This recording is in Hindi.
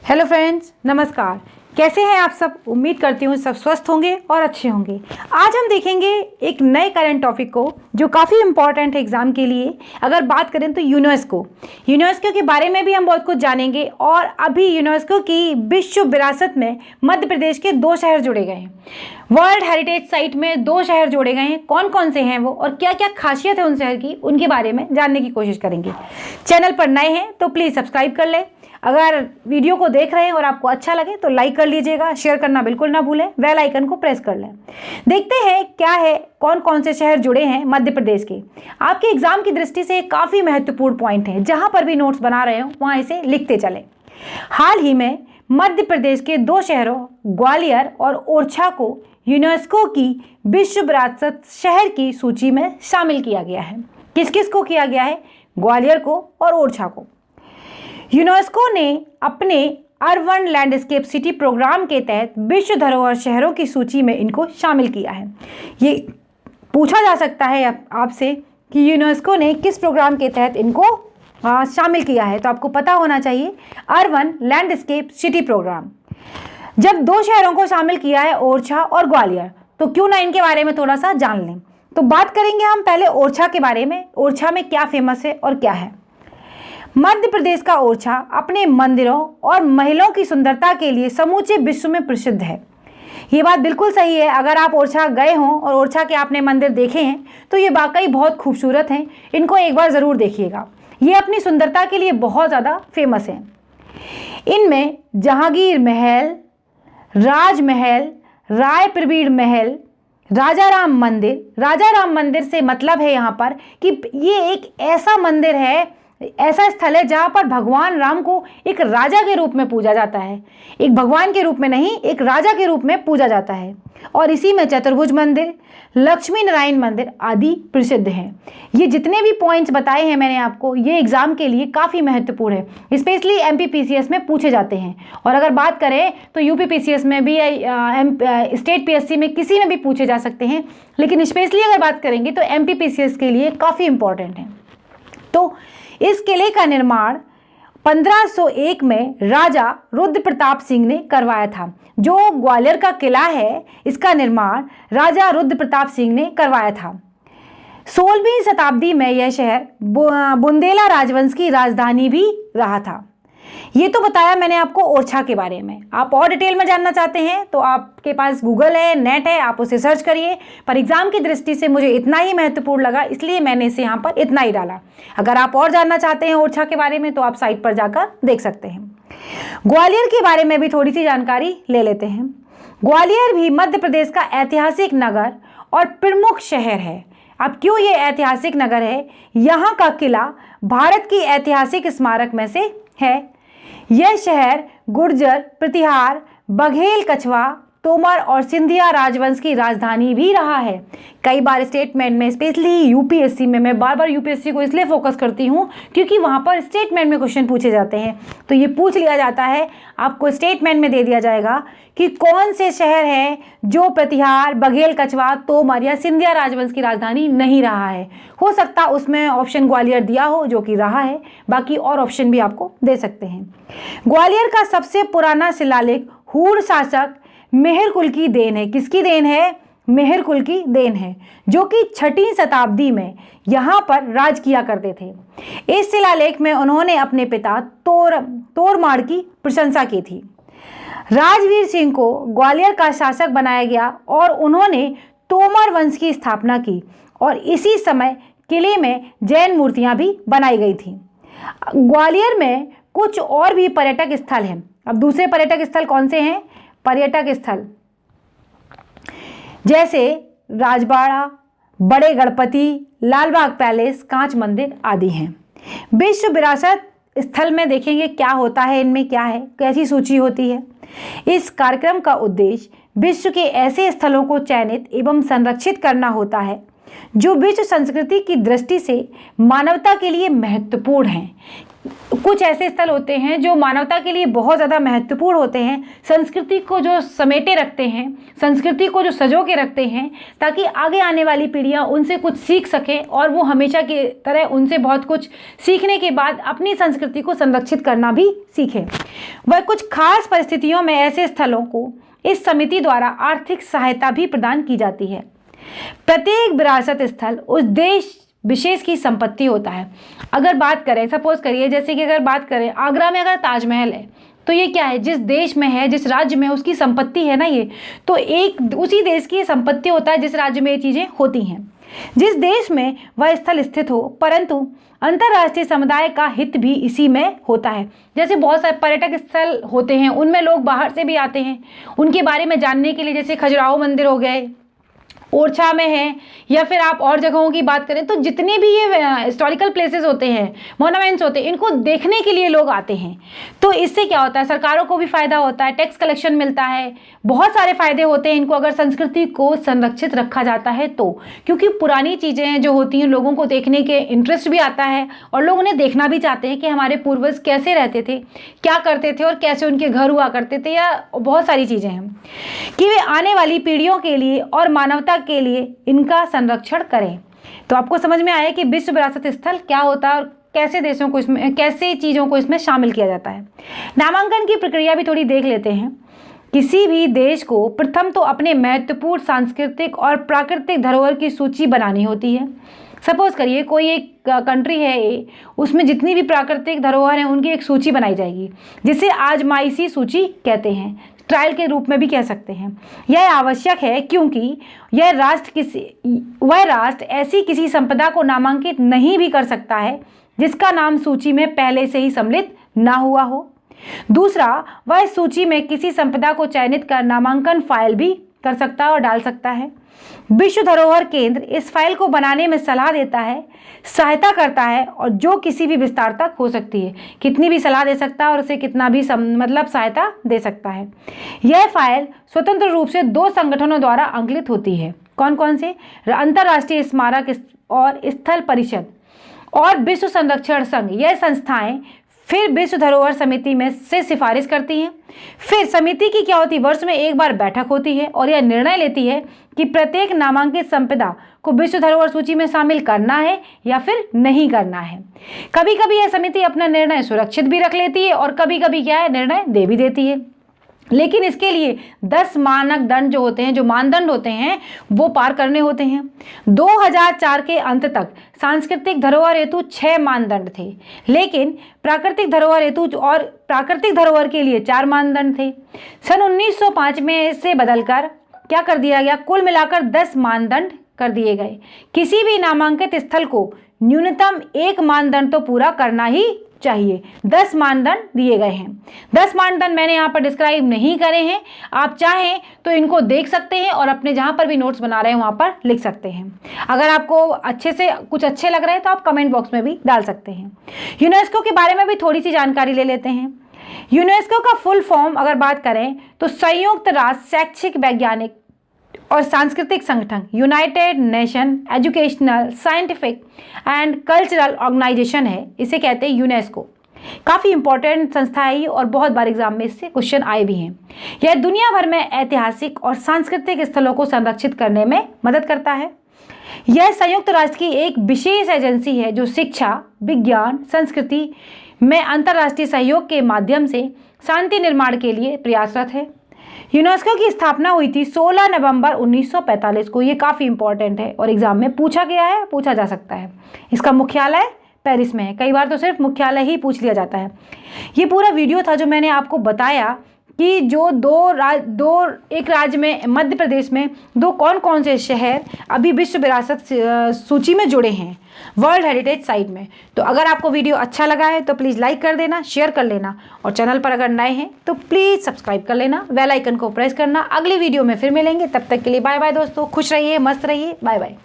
हेलो फ्रेंड्स, नमस्कार। कैसे हैं आप सब? उम्मीद करती हूँ सब स्वस्थ होंगे और अच्छे होंगे। आज हम देखेंगे एक नए करंट टॉपिक को जो काफ़ी इंपॉर्टेंट है एग्जाम के लिए। अगर बात करें तो यूनेस्को के बारे में भी हम बहुत कुछ जानेंगे। और अभी यूनेस्को की विश्व विरासत में मध्य प्रदेश के 2 शहर जुड़े गए हैं। वर्ल्ड हेरिटेज साइट में 2 शहर जोड़े गए हैं। कौन कौन से हैं वो और क्या क्या खासियत है उन शहर की, उनके बारे में जानने की कोशिश करेंगे। चैनल पर नए हैं तो प्लीज़ सब्सक्राइब कर लें। अगर वीडियो को देख रहे हैं और आपको अच्छा लगे तो लाइक कर लीजिएगा, शेयर करना बिल्कुल ना भूलें, बेल आइकन को प्रेस कर लें। देखते हैं क्या है, कौन कौन से शहर जुड़े हैं मध्य प्रदेश के। आपके एग्जाम की दृष्टि से काफ़ी महत्वपूर्ण पॉइंट है, जहां पर भी नोट्स बना रहे हो वहां इसे लिखते चलें। हाल ही में मध्य प्रदेश के 2 शहरों ग्वालियर और ओरछा को यूनेस्को की विश्व विरासत शहर की सूची में शामिल किया गया है। किस किस को किया गया है? ग्वालियर को और ओरछा को। यूनेस्को ने अपने अर्बन लैंडस्केप सिटी प्रोग्राम के तहत विश्व धरोहर शहरों की सूची में इनको शामिल किया है। ये पूछा जा सकता है आपसे कि यूनेस्को ने किस प्रोग्राम के तहत इनको शामिल किया है, तो आपको पता होना चाहिए अर्बन लैंडस्केप सिटी प्रोग्राम। जब 2 शहरों को शामिल किया है, ओरछा और ग्वालियर, तो क्यों ना इनके बारे में थोड़ा सा जान लें। तो बात करेंगे हम पहले ओरछा के बारे में। ओरछा में क्या फेमस है और क्या है? मध्य प्रदेश का ओरछा अपने मंदिरों और महलों की सुंदरता के लिए समूचे विश्व में प्रसिद्ध है। ये बात बिल्कुल सही है। अगर आप ओरछा गए हों और ओरछा के आपने मंदिर देखे हैं तो ये वाकई बहुत खूबसूरत हैं। इनको एक बार ज़रूर देखिएगा। ये अपनी सुंदरता के लिए बहुत ज़्यादा फेमस हैं। इनमें जहांगीर महल, राजमहल, राय प्रवीण महल, राजा राम मंदिर से मतलब है यहाँ पर कि ये एक ऐसा मंदिर है, ऐसा स्थल है जहाँ पर भगवान राम को एक राजा के रूप में पूजा जाता है। एक भगवान के रूप में नहीं, एक राजा के रूप में पूजा जाता है। और इसी में चतुर्भुज मंदिर, लक्ष्मी नारायण मंदिर आदि प्रसिद्ध हैं। ये जितने भी पॉइंट्स बताए हैं मैंने आपको, ये एग्जाम के लिए काफ़ी महत्वपूर्ण है। स्पेशली MPPCS में पूछे जाते हैं। और अगर बात करें तो UPPCS में भी, स्टेट PSC में, किसी में भी पूछे जा सकते हैं। लेकिन स्पेशली अगर बात करेंगे तो MPPCS के लिए काफ़ी इंपॉर्टेंट है। तो इस किले का निर्माण 1501 में राजा रुद्र प्रताप सिंह ने करवाया था। जो ग्वालियर का किला है, इसका निर्माण राजा रुद्र प्रताप सिंह ने करवाया था। 16वीं शताब्दी में यह शहर बुंदेला राजवंश की राजधानी भी रहा था। ये तो बताया मैंने आपको ओरछा के बारे में। आप और डिटेल में जानना चाहते हैं तो आपके पास गूगल है, नेट है, आप उसे सर्च करिए। पर एग्जाम की दृष्टि से मुझे इतना ही महत्वपूर्ण लगा, इसलिए मैंने इसे यहाँ पर इतना ही डाला। अगर आप और जानना चाहते हैं ओरछा के बारे में तो आप साइट पर जाकर देख सकते हैं। ग्वालियर के बारे में भी थोड़ी सी जानकारी ले लेते हैं। ग्वालियर भी मध्य प्रदेश का ऐतिहासिक नगर और प्रमुख शहर है। अब क्यों ये ऐतिहासिक नगर है? यहाँ का किला भारत की ऐतिहासिक स्मारक में से है। यह शहर गुर्जर, प्रतिहार, बघेल, कछवा, तोमर और सिंधिया राजवंश की राजधानी भी रहा है। कई बार स्टेटमेंट में, स्पेशली UPSC में, मैं बार बार UPSC को इसलिए फोकस करती हूँ क्योंकि वहाँ पर स्टेटमेंट में क्वेश्चन पूछे जाते हैं। तो ये पूछ लिया जाता है, आपको स्टेटमेंट में दे दिया जाएगा कि कौन से शहर है जो प्रतिहार, बघेल, कछवा, तोमर या सिंधिया राजवंश की राजधानी नहीं रहा है। हो सकता उसमें ऑप्शन ग्वालियर दिया हो, जो कि रहा है। बाकी और ऑप्शन भी आपको दे सकते हैं। ग्वालियर का सबसे पुराना शिलालेख हूर शासक मेहर कुल की देन है। किसकी देन है? मेहर कुल की देन है, जो कि 6वीं शताब्दी में यहाँ पर राज किया करते थे। इस शिलालेख में उन्होंने अपने पिता तोरमाड़ की प्रशंसा की थी। राजवीर सिंह को ग्वालियर का शासक बनाया गया और उन्होंने तोमर वंश की स्थापना की। और इसी समय किले में जैन मूर्तियां भी बनाई गई थी। ग्वालियर में कुछ और भी पर्यटक स्थल हैं। अब दूसरे पर्यटक स्थल कौन से हैं? पर्यटक स्थल जैसे राजबाड़ा, बड़े गणपति, लालबाग पैलेस, कांच मंदिर आदि हैं। विश्व विरासत स्थल में देखेंगे क्या होता है, इनमें क्या है, कैसी सूची होती है। इस कार्यक्रम का उद्देश्य विश्व के ऐसे स्थलों को चयनित एवं संरक्षित करना होता है जो विश्व संस्कृति की दृष्टि से मानवता के लिए महत्वपूर्ण हैं। कुछ ऐसे स्थल होते हैं जो मानवता के लिए बहुत ज़्यादा महत्वपूर्ण होते हैं, संस्कृति को जो समेटे रखते हैं, संस्कृति को जो सजो के रखते हैं, ताकि आगे आने वाली पीढ़ियां उनसे कुछ सीख सकें और वो हमेशा की तरह उनसे बहुत कुछ सीखने के बाद अपनी संस्कृति को संरक्षित करना भी सीखें। वह कुछ खास परिस्थितियों में ऐसे स्थलों को इस समिति द्वारा आर्थिक सहायता भी प्रदान की जाती है। प्रत्येक विरासत स्थल उस देश विशेष की संपत्ति होता है। अगर बात करें, सपोज करिए जैसे कि अगर बात करें आगरा में अगर ताजमहल है, तो ये क्या है, जिस देश में है, जिस राज्य में है, उसकी संपत्ति है ना ये, तो एक उसी देश की संपत्ति होता है जिस राज्य में ये चीज़ें होती हैं, जिस देश में वह स्थल स्थित हो। परंतु अंतर्राष्ट्रीय समुदाय का हित भी इसी में होता है। जैसे बहुत सारे पर्यटक स्थल होते हैं, उनमें लोग बाहर से भी आते हैं उनके बारे में जानने के लिए, जैसे खजुराहो मंदिर हो गए, ओरछा में है, या फिर आप और जगहों की बात करें तो जितने भी ये हिस्टोरिकल प्लेसेस होते हैं, मोनूमेंट्स होते हैं, इनको देखने के लिए लोग आते हैं। तो इससे क्या होता है, सरकारों को भी फ़ायदा होता है, टैक्स कलेक्शन मिलता है, बहुत सारे फ़ायदे होते हैं इनको अगर संस्कृति को संरक्षित रखा जाता है तो। क्योंकि पुरानी चीज़ें जो होती हैं लोगों को देखने के इंटरेस्ट भी आता है और लोग उन्हें देखना भी चाहते हैं कि हमारे पूर्वज कैसे रहते थे, क्या करते थे और कैसे उनके घर हुआ करते थे, या बहुत सारी चीज़ें हैं कि वे आने वाली पीढ़ियों के लिए और मानवता के लिए इनका संरक्षण करें। तो आपको समझ में आया कि विश्व विरासत स्थल क्या होता है और कैसे देशों को इसमें, कैसे चीज़ों को इसमें शामिल किया जाता है। नामांकन की प्रक्रिया भी थोड़ी देख लेते हैं। किसी भी देश को प्रथम तो अपने महत्वपूर्ण सांस्कृतिक और प्राकृतिक धरोहर की सूची बनानी होती है। सपोज करिए कोई एक कंट्री है, उसमें जितनी भी प्राकृतिक धरोहर हैं उनकी एक सूची बनाई जाएगी, जिसे आजमाइशी सूची कहते हैं, ट्रायल के रूप में भी कह सकते हैं। यह आवश्यक है क्योंकि वह राष्ट्र ऐसी किसी संपदा को नामांकित नहीं भी कर सकता है जिसका नाम सूची में पहले से ही सम्मिलित ना हुआ हो। दूसरा, वह इस सूची में किसी संपदा को चयनित कर नामांकन फाइल भी कर सकता है और डाल सकता है। विश्व धरोहर केंद्र इस फाइल को बनाने में सलाह देता है, सहायता करता है और जो किसी भी विस्तार तक हो सकती है, कितनी भी सलाह दे सकता है और उसे कितना भी सहायता दे सकता है। यह फाइल स्वतंत्र रूप से 2 संगठनों द्वारा अंकित होती है। कौन कौन से? अंतर्राष्ट्रीय स्मारक और स्थल परिषद और विश्व संरक्षण संघ। यह संस्थाएं फिर विश्व धरोहर समिति में से सिफारिश करती हैं। फिर समिति की क्या होती है, वर्ष में एक बार बैठक होती है और यह निर्णय लेती है कि प्रत्येक नामांकित संपदा को विश्व धरोहर सूची में शामिल करना है या फिर नहीं करना है। कभी कभी यह समिति अपना निर्णय सुरक्षित भी रख लेती है और कभी कभी क्या है, निर्णय दे भी देती है। लेकिन इसके लिए 10 मानक दंड जो होते हैं, जो मानदंड होते हैं, वो पार करने होते हैं। 2004 के अंत तक सांस्कृतिक धरोहर हेतु 6 मानदंड थे, लेकिन प्राकृतिक धरोहर हेतु और प्राकृतिक धरोहर के लिए 4 मानदंड थे। सन 1905 में इसे बदलकर क्या कर दिया गया, कुल मिलाकर 10 मानदंड कर दिए गए। किसी भी नामांकित स्थल को न्यूनतम 1 मानदंड तो पूरा करना ही चाहिए। 10 मानदंड दिए गए हैं। 10 मानदंड मैंने यहाँ पर डिस्क्राइब नहीं करे हैं, आप चाहें तो इनको देख सकते हैं और अपने जहाँ पर भी नोट्स बना रहे हैं वहाँ पर लिख सकते हैं। अगर आपको अच्छे से कुछ अच्छे लग रहे हैं तो आप कमेंट बॉक्स में भी डाल सकते हैं। यूनेस्को के बारे में भी थोड़ी सी जानकारी ले लेते हैं। यूनेस्को का फुल फॉर्म अगर बात करें तो संयुक्त राष्ट्र शैक्षिक, वैज्ञानिक और सांस्कृतिक संगठन, United Nation Educational, Scientific and Cultural Organization है, इसे कहते हैं यूनेस्को। काफ़ी इंपॉर्टेंट संस्था है ये और बहुत बार एग्जाम में इससे क्वेश्चन आए भी हैं। यह दुनिया भर में ऐतिहासिक और सांस्कृतिक स्थलों को संरक्षित करने में मदद करता है। यह संयुक्त राष्ट्र की एक विशेष एजेंसी है जो शिक्षा, विज्ञान, संस्कृति में अंतर्राष्ट्रीय सहयोग के माध्यम से शांति निर्माण के लिए प्रयासरत है। यूनेस्को की स्थापना हुई थी 16 नवंबर 1945 को। ये काफ़ी इंपॉर्टेंट है और एग्जाम में पूछा गया है, पूछा जा सकता है। इसका मुख्यालय पेरिस में है। कई बार तो सिर्फ मुख्यालय ही पूछ लिया जाता है। ये पूरा वीडियो था जो मैंने आपको बताया कि जो एक राज्य में, मध्य प्रदेश में कौन कौन से शहर अभी विश्व विरासत सूची में जुड़े हैं वर्ल्ड हेरिटेज साइट में। तो अगर आपको वीडियो अच्छा लगा है तो प्लीज़ लाइक कर देना, शेयर कर लेना और चैनल पर अगर नए हैं तो प्लीज़ सब्सक्राइब कर लेना, बेल आइकन को प्रेस करना। अगली वीडियो में फिर मिलेंगे, तब तक के लिए बाय बाय दोस्तों। खुश रहिए, मस्त रहिए, बाय बाय।